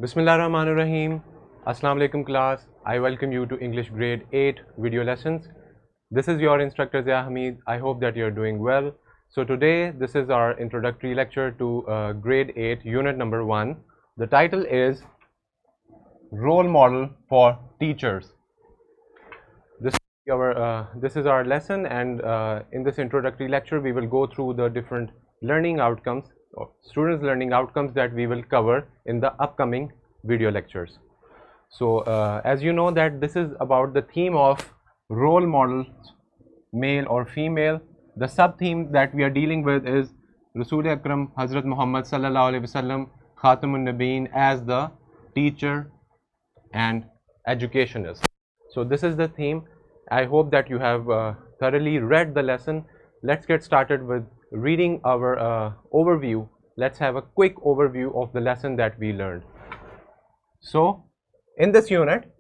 Bismillahirrahmanirrahim. Assalamu alaikum class. I welcome you to English grade 8 video lessons. This is your instructor Zia Hamid. I hope that you are doing well. So today this is our introductory lecture to grade 8 unit number 1. The title is Role Model for Teachers. This is our lesson, and in this introductory lecture we will go through the different learning outcomes or students learning outcomes that we will cover in the upcoming video lectures. So as you know that this is about the theme of role models, male or female. The sub theme that we are dealing with is Rasul Akram Hazrat Muhammad Sallallahu Alaihi Wasallam Khatamun Nabeen as the teacher and educationist. So this is the theme. I hope that you have thoroughly read the lesson. Let's get started with reading our overview. Let's have a quick overview of the lesson that we learned. So in this unit,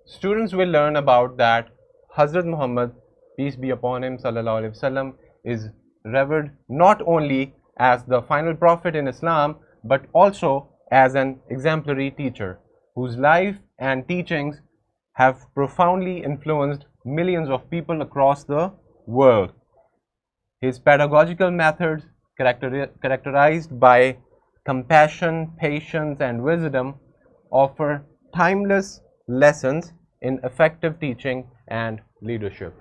students will learn about that Hazrat Muhammad, peace be upon him, Sallallahu Alaihi Wasallam, is revered not only as the final prophet in Islam, but also as an exemplary teacher whose life and teachings have profoundly influenced millions of people across the world. His pedagogical methods, characterized by compassion, patience, and wisdom, offer timeless lessons in effective teaching and leadership.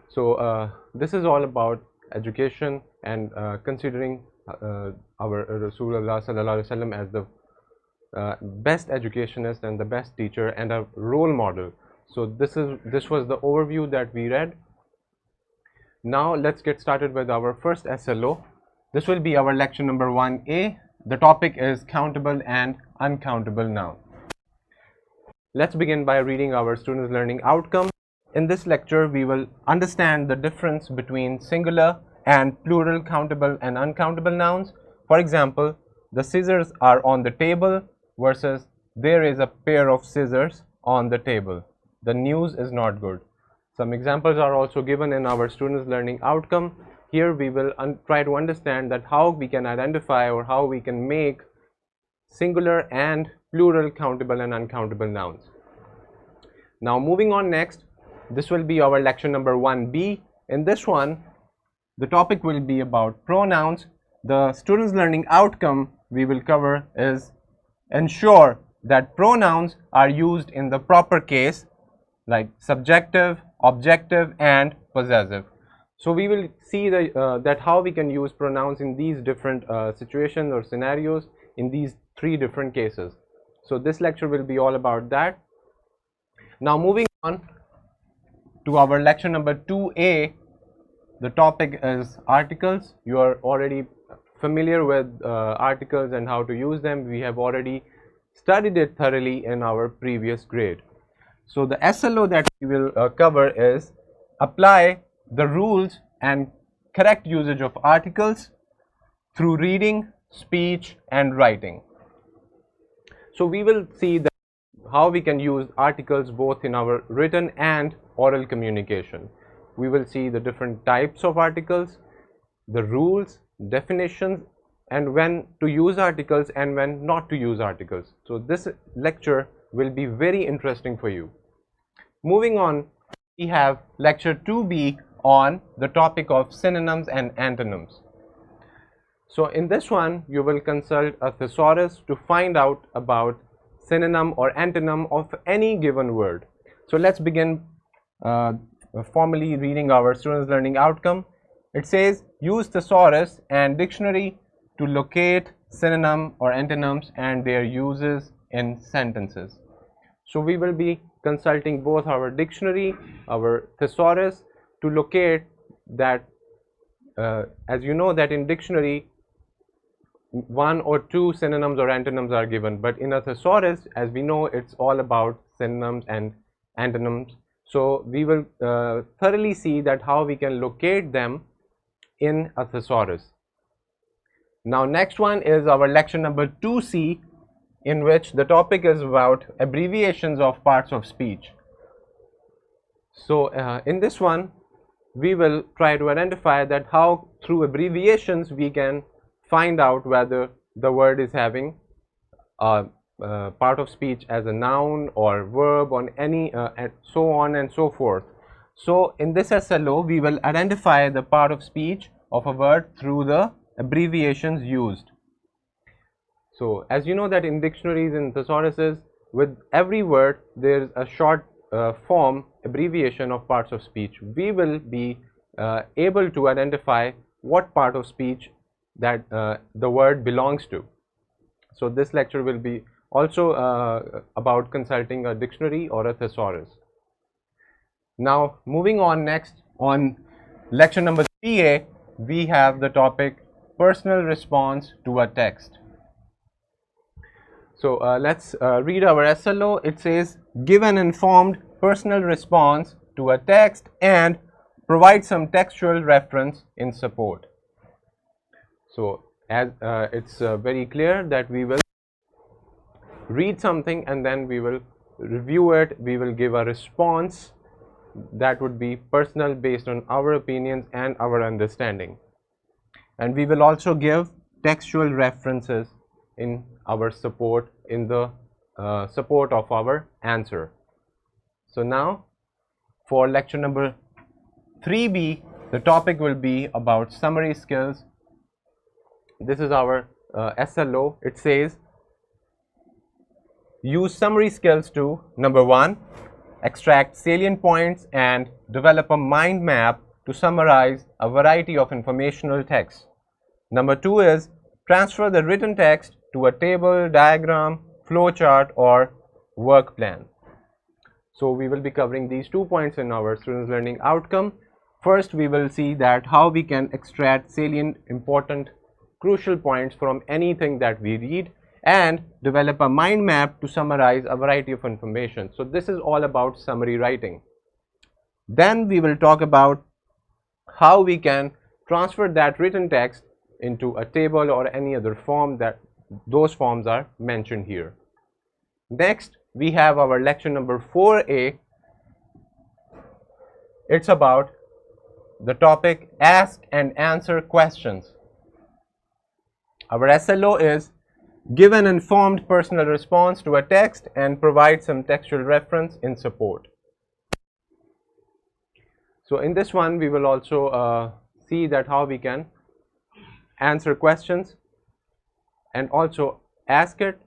So this is all about education and considering our Rasulullah Sallallahu Alaihi Wasallam as the best educationist and the best teacher and a role model. So this was the overview that we read. Now let's get started with our first SLO. This will be our lecture number 1A. The topic is countable and uncountable noun. Let's begin by reading our students learning outcome. In this lecture we will understand the difference between singular and plural countable and uncountable nouns. For example, the scissors are on the table versus there is a pair of scissors on the table. The news is not good. Some examples are also given in our students learning outcome. Here we will try to understand that how we can identify or how we can make singular and plural countable and uncountable nouns. Now moving on next, this will be our lecture number 1B. In this one, the topic will be about pronouns. The students learning outcome we will cover is ensure that pronouns are used in the proper case, like subjective, objective, and possessive. So we will see that how we can use pronouns in these different situations or scenarios in these 3 different cases. So this lecture will be all about that. Now moving on to our lecture number 2A, the topic is articles. You are already familiar with articles and how to use them. We have already studied it thoroughly in our previous grade. So the SLO that we will cover is apply the rules and correct usage of articles through reading, speech, and writing. So we will see that how we can use articles both in our written and oral communication. We will see the different types of articles, the rules, definitions, and when to use articles and when not to use articles. So this lecture will be very interesting for you. Moving on, we have lecture 2B on the topic of synonyms and antonyms. So in this one, you will consult a thesaurus to find out about synonym or antonym of any given word. So let's begin formally reading our students learning outcome. It says use thesaurus and dictionary to locate synonym or antonyms and their uses in sentences. So we will be consulting both our dictionary, our thesaurus to locate that. As you know that in dictionary 1 or 2 synonyms or antonyms are given, but in a thesaurus, as we know, it's all about synonyms and antonyms. So we will thoroughly see that how we can locate them in a thesaurus. Now next one is our lecture number 2C, in which the topic is about abbreviations of parts of speech. So in this one we will try to identify that how through abbreviations we can find out whether the word is having part of speech as a noun or verb on any and so on and so forth. So in this SLO, we will identify the part of speech of a word through the abbreviations used. So as you know that in dictionaries and thesauruses, with every word there is a short form abbreviation of parts of speech. We will be able to identify what part of speech that the word belongs to. So this lecture will be also about consulting a dictionary or a thesaurus. Now moving on, next on lecture number 3A, we have the topic personal response to a text. So let's read our SLO. It says, give an informed personal response to a text and provide some textual reference in support. So as it's very clear that we will read something and then we will review it, we will give a response that would be personal based on our opinions and our understanding, and we will also give textual references in our support, in the support of our answer. So now for lecture number 3B, the topic will be about summary skills. This is our SLO. It says, use summary skills to, number 1, extract salient points and develop a mind map to summarize a variety of informational text. Number 2 is transfer the written text to a table, diagram, flowchart or work plan. So we will be covering these 2 points in our students learning outcome. First, we will see that how we can extract salient, important, crucial points from anything that we read and develop a mind map to summarize a variety of information. So this is all about summary writing. Then we will talk about how we can transfer that written text into a table or any other form, that those forms are mentioned here. Next, we have our lecture number 4A. It's about the topic ask and answer questions. Our SLO is give an informed personal response to a text and provide some textual reference in support. So in this one, we will also see that how we can answer questions and also ask it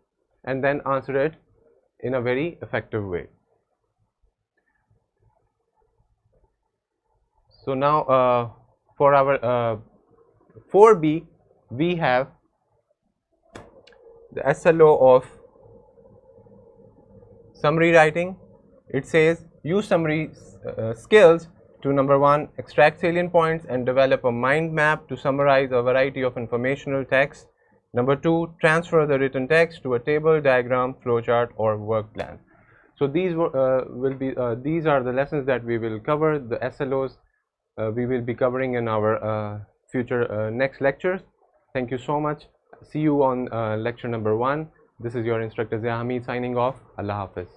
and then answer it in a very effective way. So now for our 4B, we have the SLO of summary writing. It says use summary skills to, number 1, extract salient points and develop a mind map to summarize a variety of informational text. Number 2, transfer the written text to a table, diagram, flowchart or work plan. So these will be these are the lessons that we will cover. The SLOs we will be covering in our future next lectures. Thank you so much. See you on lecture number 1. This is your instructor Zia Hamid signing off. Allah Hafiz.